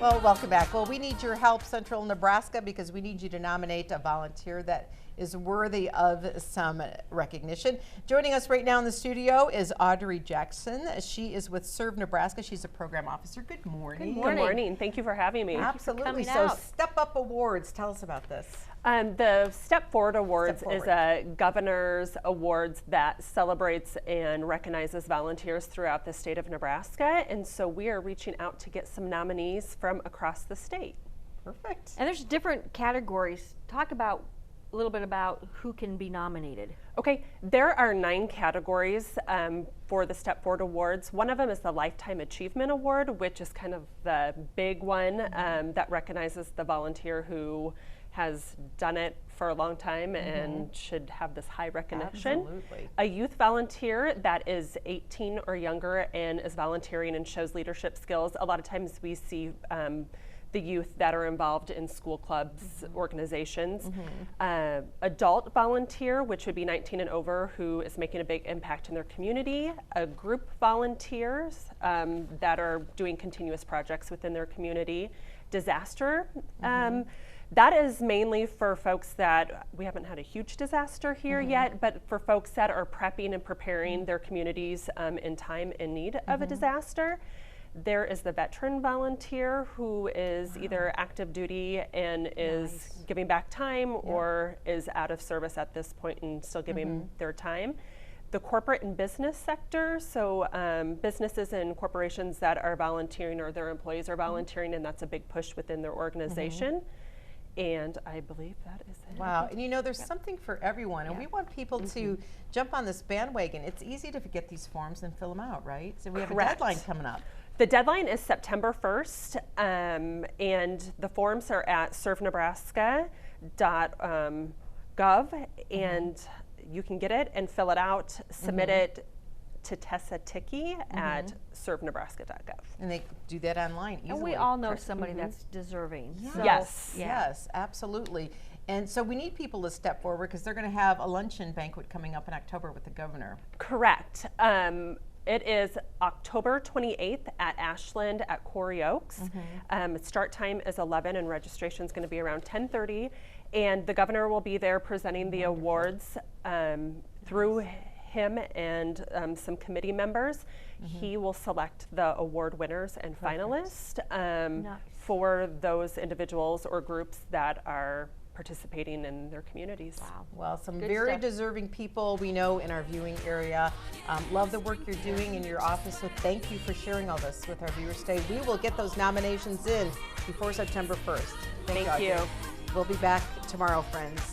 Well, welcome back. Well, we need your help, Central Nebraska, because we need you to nominate a volunteer that is worthy of some recognition. Joining us right now in the studio is Audrey Jackson. She is with Serve Nebraska. She's a program officer. Good morning. Good morning. Thank you for having me. Absolutely. So Step Up Awards, tell us about this. The Step Forward Awards is a governor's awards that celebrates and recognizes volunteers throughout the state of Nebraska. And so we are reaching out to get some nominees from across the state. Perfect. And there's different categories. Talk about a little bit about who can be nominated. Okay, there are 9 categories for the Step Forward Awards. One of them is the Lifetime Achievement Award, which is kind of the big one that recognizes the volunteer who has done it for a long time and should have this high recognition. Absolutely. A youth volunteer that is 18 or younger and is volunteering and shows leadership skills. A lot of times we see the youth that are involved in school clubs, organizations. Adult volunteer, which would be 19 and over, who is making a big impact in their community. A group volunteers that are doing continuous projects within their community. Disaster. That is mainly for folks that, we haven't had a huge disaster here yet, but for folks that are prepping and preparing their communities in time in need of a disaster. There is the veteran volunteer who is either active duty and is giving back time or is out of service at this point and still giving their time. The corporate and business sector, so businesses and corporations that are volunteering or their employees are volunteering, and that's a big push within their organization. And I believe that is it. Wow, and you know, there's something for everyone, and we want people to jump on this bandwagon. It's easy to get these forms and fill them out, right? So we have a deadline coming up. The deadline is September 1st, and the forms are at servenebraska.gov, and you can get it and fill it out, submit it to Tessa Tickey at servenebraska.gov. And they do that online easily. And we all know somebody that's deserving. Yeah. So, Yes. Yes, absolutely. And so we need people to step forward because they're going to have a luncheon banquet coming up in October with the governor. Correct. It is October 28th at Ashland at Quarry Oaks. Start time is 11 and registration is going to be around 10:30. And the governor will be there presenting the awards through him and some committee members. He will select the award winners and finalists for those individuals or groups that are participating in their communities. Wow. Well, some Good very stuff. deserving people we know in our viewing area. Love the work you're doing in your office, so thank you for sharing all this with our viewers today. We will get those nominations in before September 1st. Thank you. We'll be back tomorrow, friends.